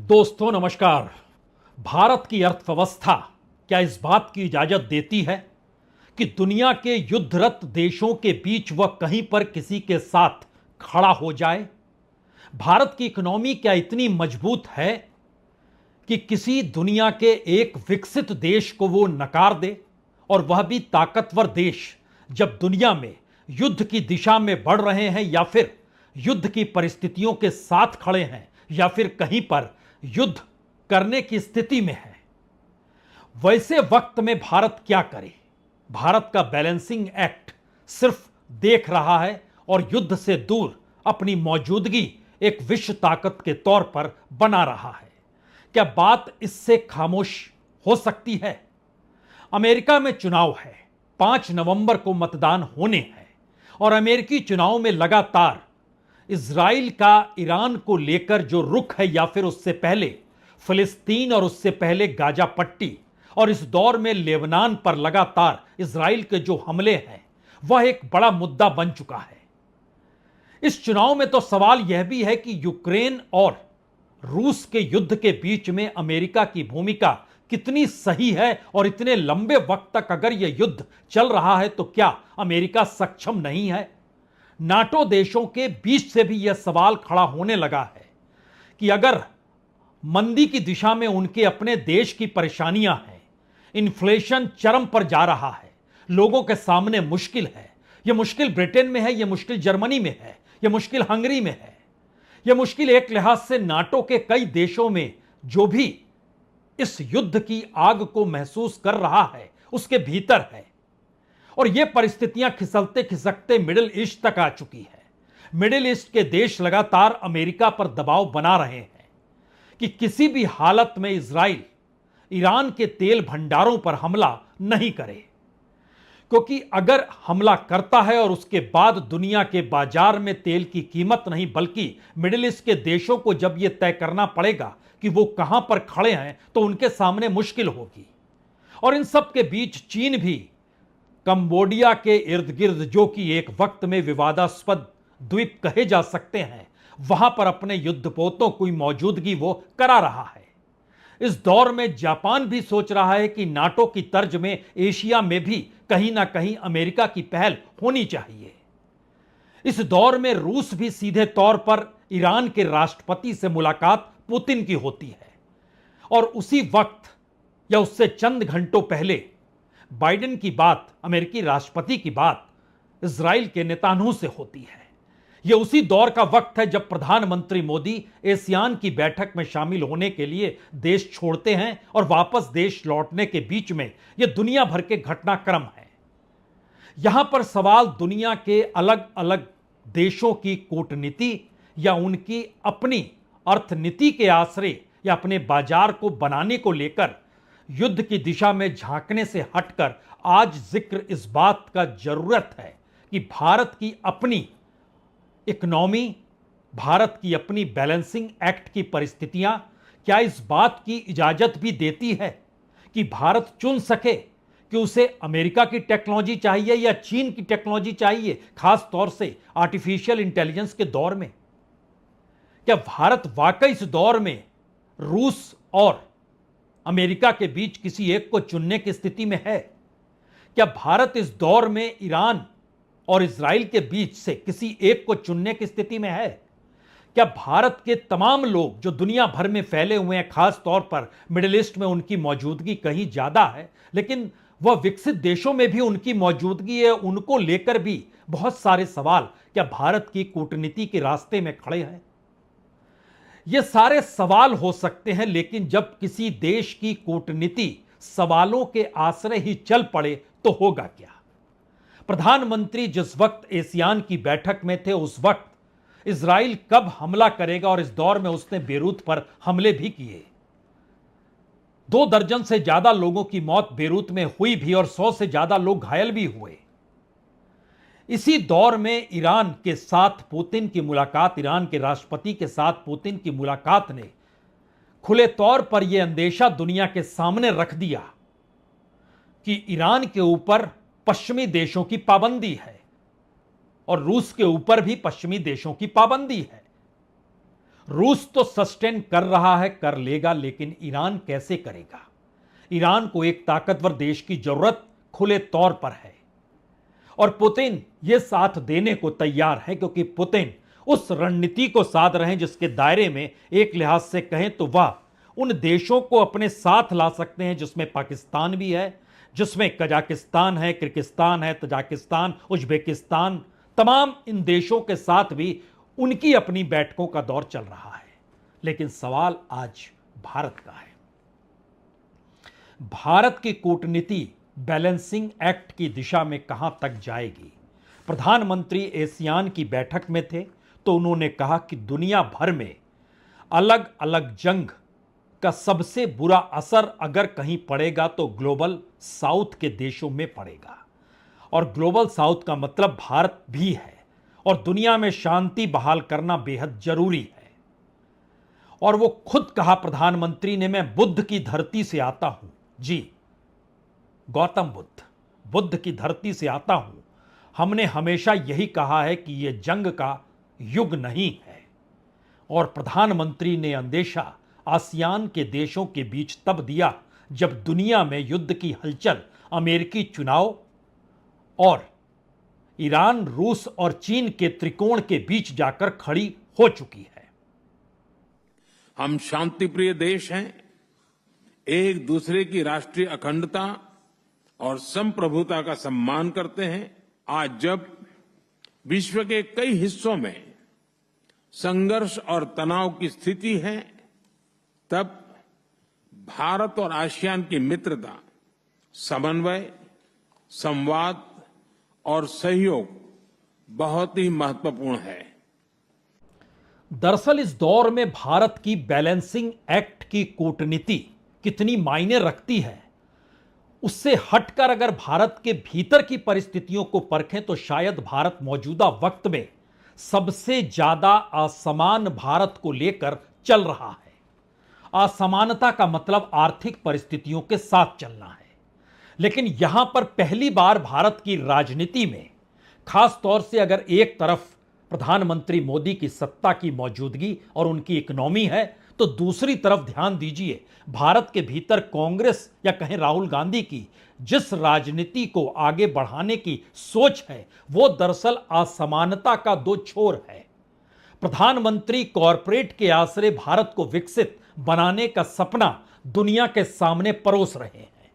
दोस्तों नमस्कार। भारत की अर्थव्यवस्था क्या इस बात की इजाजत देती है कि दुनिया के युद्धरत देशों के बीच वह कहीं पर किसी के साथ खड़ा हो जाए? भारत की इकोनॉमी क्या इतनी मजबूत है कि किसी दुनिया के एक विकसित देश को वो नकार दे, और वह भी ताकतवर देश, जब दुनिया में युद्ध की दिशा में बढ़ रहे हैं या फिर युद्ध की परिस्थितियों के साथ खड़े हैं या फिर कहीं पर युद्ध करने की स्थिति में है? वैसे वक्त में भारत क्या करे? भारत का बैलेंसिंग एक्ट सिर्फ देख रहा है और युद्ध से दूर अपनी मौजूदगी एक विश्व ताकत के तौर पर बना रहा है। क्या बात इससे खामोश हो सकती है? अमेरिका में चुनाव है, 5 नवंबर को मतदान होने हैं, और अमेरिकी चुनाव में लगातार इजराइल का ईरान को लेकर जो रुख है, या फिर उससे पहले फिलिस्तीन और उससे पहले गाजा पट्टी, और इस दौर में लेबनान पर लगातार इजराइल के जो हमले हैं, वह एक बड़ा मुद्दा बन चुका है। इस चुनाव में तो सवाल यह भी है कि यूक्रेन और रूस के युद्ध के बीच में अमेरिका की भूमिका कितनी सही है, और इतने लंबे वक्त तक अगर यह युद्ध चल रहा है तो क्या अमेरिका सक्षम नहीं है? नाटो देशों के बीच से भी यह सवाल खड़ा होने लगा है कि अगर मंदी की दिशा में उनके अपने देश की परेशानियां हैं, इन्फ्लेशन चरम पर जा रहा है, लोगों के सामने मुश्किल है, यह मुश्किल ब्रिटेन में है, यह मुश्किल जर्मनी में है, यह मुश्किल हंगरी में है, यह मुश्किल एक लिहाज से नाटो के कई देशों में जो भी इस युद्ध की आग को महसूस कर रहा है उसके भीतर है। और यह परिस्थितियां खिसलते खिसकते मिडिल ईस्ट तक आ चुकी है। मिडिल ईस्ट के देश लगातार अमेरिका पर दबाव बना रहे हैं कि किसी भी हालत में इजराइल ईरान के तेल भंडारों पर हमला नहीं करे, क्योंकि अगर हमला करता है और उसके बाद दुनिया के बाजार में तेल की कीमत नहीं बल्कि मिडिल ईस्ट के देशों को जब यह तय करना पड़ेगा कि वो कहां पर खड़े हैं, तो उनके सामने मुश्किल होगी। और इन सब के बीच चीन भी कंबोडिया के इर्द गिर्द, जो कि एक वक्त में विवादास्पद द्वीप कहे जा सकते हैं, वहां पर अपने युद्धपोतों की मौजूदगी वो करा रहा है। इस दौर में जापान भी सोच रहा है कि नाटो की तर्ज में एशिया में भी कहीं ना कहीं अमेरिका की पहल होनी चाहिए। इस दौर में रूस भी सीधे तौर पर ईरान के राष्ट्रपति से मुलाकात पुतिन की होती है, और उसी वक्त या उससे चंद घंटों पहले बाइडेन की बात, अमेरिकी राष्ट्रपति की बात, इजराइल के नेतान्याहू से होती है। यह उसी दौर का वक्त है जब प्रधानमंत्री मोदी एशियान की बैठक में शामिल होने के लिए देश छोड़ते हैं, और वापस देश लौटने के बीच में यह दुनिया भर के घटनाक्रम है। यहां पर सवाल दुनिया के अलग अलग देशों की कूटनीति या उनकी अपनी अर्थनीति के आश्रय या अपने बाजार को बनाने को लेकर युद्ध की दिशा में झांकने से हटकर आज जिक्र इस बात का जरूरत है कि भारत की अपनी इकोनॉमी, भारत की अपनी बैलेंसिंग एक्ट की परिस्थितियां क्या इस बात की इजाजत भी देती है कि भारत चुन सके कि उसे अमेरिका की टेक्नोलॉजी चाहिए या चीन की टेक्नोलॉजी चाहिए, खास तौर से आर्टिफिशियल इंटेलिजेंस के दौर में? क्या भारत वाकई इस दौर में रूस और अमेरिका के बीच किसी एक को चुनने की स्थिति में है? क्या भारत इस दौर में ईरान और इजराइल के बीच से किसी एक को चुनने की स्थिति में है? क्या भारत के तमाम लोग जो दुनिया भर में फैले हुए हैं, खास तौर पर मिडिल ईस्ट में उनकी मौजूदगी कहीं ज्यादा है, लेकिन वह विकसित देशों में भी उनकी मौजूदगी है, उनको लेकर भी बहुत सारे सवाल क्या भारत की कूटनीति के रास्ते में खड़े हैं? ये सारे सवाल हो सकते हैं, लेकिन जब किसी देश की कूटनीति सवालों के आश्रय ही चल पड़े तो होगा क्या? प्रधानमंत्री जिस वक्त एशियान की बैठक में थे, उस वक्त इजराइल कब हमला करेगा, और इस दौर में उसने बेरूत पर हमले भी किए। 2 दर्जन से ज्यादा लोगों की मौत बेरूत में हुई भी, और 100 से ज्यादा लोग घायल भी हुए। इसी दौर में ईरान के साथ पुतिन की मुलाकात, ईरान के राष्ट्रपति के साथ पुतिन की मुलाकात ने खुले तौर पर यह अंदेशा दुनिया के सामने रख दिया कि ईरान के ऊपर पश्चिमी देशों की पाबंदी है और रूस के ऊपर भी पश्चिमी देशों की पाबंदी है। रूस तो सस्टेन कर रहा है, कर लेगा, लेकिन ईरान कैसे करेगा? ईरान को एक ताकतवर देश की जरूरत खुले तौर पर है और पुतिन यह साथ देने को तैयार है, क्योंकि पुतिन उस रणनीति को साध रहे हैं जिसके दायरे में एक लिहाज से कहें तो वह उन देशों को अपने साथ ला सकते हैं जिसमें पाकिस्तान भी है, जिसमें कजाकिस्तान है, किर्गिस्तान है, तजाकिस्तान, उज्बेकिस्तान, तमाम इन देशों के साथ भी उनकी अपनी बैठकों का दौर चल रहा है। लेकिन सवाल आज भारत का है। भारत की कूटनीति बैलेंसिंग एक्ट की दिशा में कहां तक जाएगी? प्रधानमंत्री एशियान की बैठक में थे तो उन्होंने कहा कि दुनिया भर में अलग अलग जंग का सबसे बुरा असर अगर कहीं पड़ेगा तो ग्लोबल साउथ के देशों में पड़ेगा, और ग्लोबल साउथ का मतलब भारत भी है, और दुनिया में शांति बहाल करना बेहद जरूरी है। और वो खुद कहा प्रधानमंत्री ने, मैं बुद्ध की धरती से आता हूं। जी, गौतम बुद्ध की धरती से आता हूं। हमने हमेशा यही कहा है कि यह जंग का युग नहीं है। और प्रधानमंत्री ने अंदेशा आसियान के देशों के बीच तब दिया जब दुनिया में युद्ध की हलचल अमेरिकी चुनाव और ईरान, रूस और चीन के त्रिकोण के बीच जाकर खड़ी हो चुकी है। हम शांतिप्रिय देश हैं, एक दूसरे की राष्ट्रीय अखंडता और संप्रभुता का सम्मान करते हैं। आज जब विश्व के कई हिस्सों में संघर्ष और तनाव की स्थिति है, तब भारत और आसियान की मित्रता, समन्वय, संवाद और सहयोग बहुत ही महत्वपूर्ण है। दरअसल इस दौर में भारत की बैलेंसिंग एक्ट की कूटनीति कितनी मायने रखती है, उससे हटकर अगर भारत के भीतर की परिस्थितियों को परखें तो शायद भारत मौजूदा वक्त में सबसे ज्यादा असमान भारत को लेकर चल रहा है। असमानता का मतलब आर्थिक परिस्थितियों के साथ चलना है। लेकिन यहां पर पहली बार भारत की राजनीति में, खास तौर से अगर एक तरफ प्रधानमंत्री मोदी की सत्ता की मौजूदगी और उनकी इकोनॉमी है, तो दूसरी तरफ ध्यान दीजिए भारत के भीतर कांग्रेस या कहें राहुल गांधी की जिस राजनीति को आगे बढ़ाने की सोच है, वो दरअसल असमानता का दो छोर है। प्रधानमंत्री कॉरपोरेट के आसरे भारत को विकसित बनाने का सपना दुनिया के सामने परोस रहे हैं।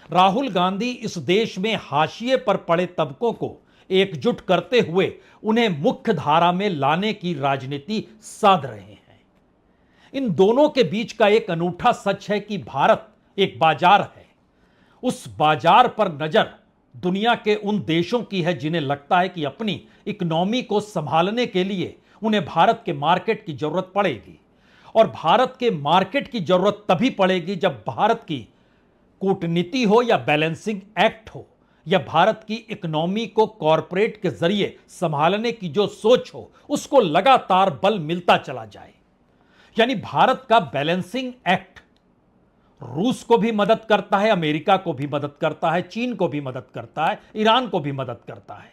राहुल गांधी इस देश में हाशिए पर पड़े तबकों को एकजुट करते हुए उन्हें मुख्य धारा में लाने की राजनीति साध रहे हैं। इन दोनों के बीच का एक अनूठा सच है कि भारत एक बाजार है। उस बाजार पर नजर दुनिया के उन देशों की है जिन्हें लगता है कि अपनी इकोनॉमी को संभालने के लिए उन्हें भारत के मार्केट की जरूरत पड़ेगी, और भारत के मार्केट की जरूरत तभी पड़ेगी जब भारत की कूटनीति हो या बैलेंसिंग एक्ट हो, या भारत की इकोनॉमी को कॉरपोरेट के जरिए संभालने की जो सोच हो, उसको लगातार बल मिलता चला जाए। यानी भारत का बैलेंसिंग एक्ट रूस को भी मदद करता है, अमेरिका को भी मदद करता है, चीन को भी मदद करता है, ईरान को भी मदद करता है।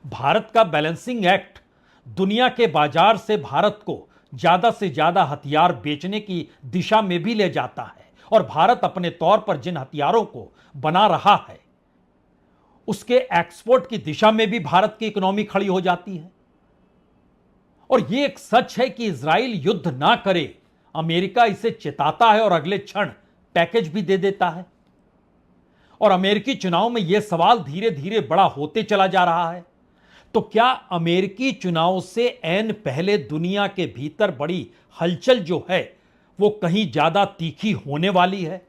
भारत का बैलेंसिंग एक्ट दुनिया के बाजार से भारत को ज्यादा से ज्यादा हथियार बेचने की दिशा में भी ले जाता है, और भारत अपने तौर पर जिन हथियारों को बना रहा है उसके एक्सपोर्ट की दिशा में भी भारत की इकोनॉमी खड़ी हो जाती है। और यह एक सच है कि इजराइल युद्ध ना करे, अमेरिका इसे चिताता है और अगले क्षण पैकेज भी दे देता है। और अमेरिकी चुनाव में यह सवाल धीरे धीरे बड़ा होते चला जा रहा है, तो क्या अमेरिकी चुनाव से ऐन पहले दुनिया के भीतर बड़ी हलचल जो है वो कहीं ज्यादा तीखी होने वाली है?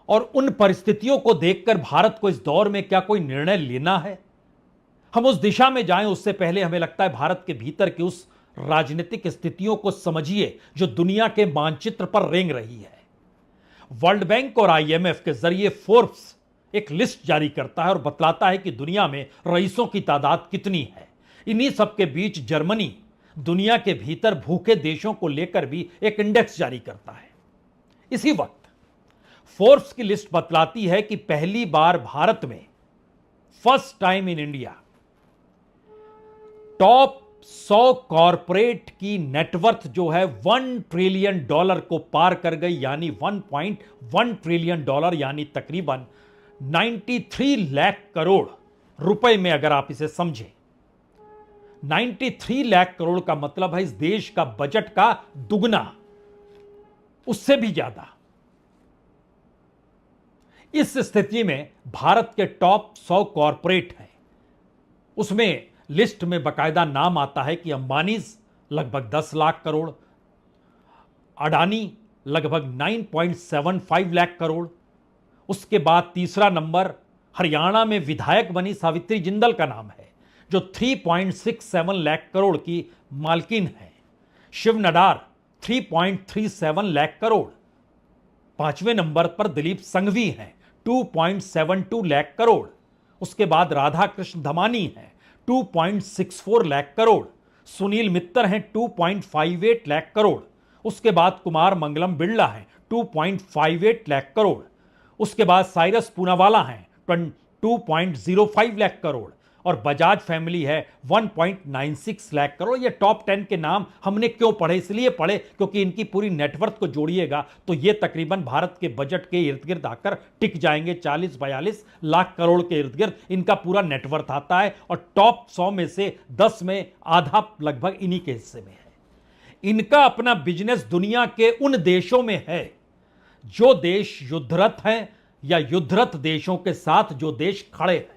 और उन परिस्थितियों को देखकर भारत को इस दौर में क्या कोई निर्णय लेना है? हम उस दिशा में जाएं उससे पहले हमें लगता है भारत के भीतर की उस राजनीतिक स्थितियों को समझिए जो दुनिया के मानचित्र पर रेंग रही है। वर्ल्ड बैंक और आईएमएफ के जरिए फोर्ब्स एक लिस्ट जारी करता है और बतलाता है कि दुनिया में रईसों की तादाद कितनी है। इन्हीं सबके बीच जर्मनी दुनिया के भीतर भूखे देशों को लेकर भी एक इंडेक्स जारी करता है। इसी वक्त फोर्ब्स की लिस्ट बतलाती है कि पहली बार भारत में, first time in India, top 100 corporate की नेटवर्थ जो है $1 ट्रिलियन को पार कर गई, यानी 1.1 ट्रिलियन डॉलर, यानी तकरीबन 93 लाख करोड़ रुपए में अगर आप इसे समझें। 93 लाख करोड़ का मतलब है इस देश का बजट का दुगना, उससे भी ज्यादा। इस स्थिति में भारत के टॉप 100 कॉरपोरेट हैं, उसमें लिस्ट में बकायदा नाम आता है कि अंबानी लगभग 10 लाख करोड़, अडानी लगभग 9.75 लाख करोड़। उसके बाद तीसरा नंबर हरियाणा में विधायक बनी सावित्री जिंदल का नाम है, जो 3.67 लाख करोड़ की मालकिन है। शिव नडार 3.37 लाख करोड़। पांचवें नंबर पर दिलीप संघवी हैं 2.72 लाख करोड़। उसके बाद राधा कृष्ण धमानी हैं 2.64 लाख करोड़। सुनील मित्तर हैं 2.58 लाख करोड़। उसके बाद कुमार मंगलम बिरला हैं 2.58 लाख करोड़। उसके बाद साइरस पूनावाला हैं 2.05 लाख करोड़ और बजाज फैमिली है 1.96 लाख करोड़। ये टॉप 10 के नाम हमने क्यों पढ़े? इसलिए पढ़े क्योंकि इनकी पूरी नेटवर्थ को जोड़िएगा तो ये तकरीबन भारत के बजट के इर्द गिर्द आकर टिक जाएंगे। 40-42 लाख करोड़ के इर्द गिर्द इनका पूरा नेटवर्थ आता है और टॉप 100 में से 10 में आधा लगभग इन्हीं के हिस्से में है। इनका अपना बिजनेस दुनिया के उन देशों में है जो देश युद्धरत हैं या युद्धरत देशों के साथ जो देश खड़े हैं।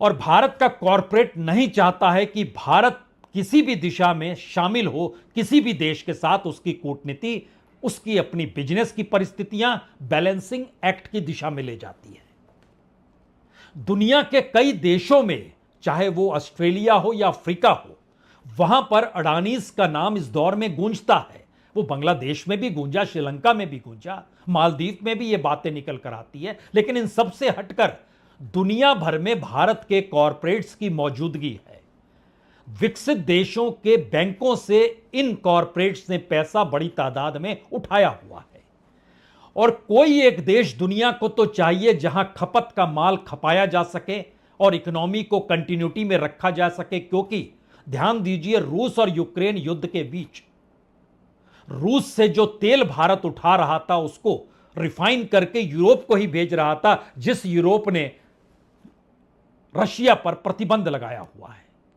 और भारत का कॉरपोरेट नहीं चाहता है कि भारत किसी भी दिशा में शामिल हो किसी भी देश के साथ। उसकी कूटनीति उसकी अपनी बिजनेस की परिस्थितियां बैलेंसिंग एक्ट की दिशा में ले जाती है। दुनिया के कई देशों में, चाहे वो ऑस्ट्रेलिया हो या अफ्रीका हो, वहां पर अडानीज का नाम इस दौर में गूंजता है। वो बांग्लादेश में भी गूंजा, श्रीलंका में भी गूंजा, मालदीव में भी ये बातें निकल कर आती है। लेकिन इन सबसे हटकर दुनिया भर में भारत के कॉरपोरेट्स की मौजूदगी है। विकसित देशों के बैंकों से इन कॉरपोरेट्स ने पैसा बड़ी तादाद में उठाया हुआ है। और कोई एक देश दुनिया को तो चाहिए जहां खपत का माल खपाया जा सके और इकोनॉमी को कंटिन्यूटी में रखा जा सके, क्योंकि ध्यान दीजिए रूस और यूक्रेन युद्ध के बीच रूस से जो तेल भारत उठा रहा था उसको रिफाइन करके यूरोप को ही भेज रहा था, जिस यूरोप ने रशिया पर प्रतिबंध लगाया हुआ है।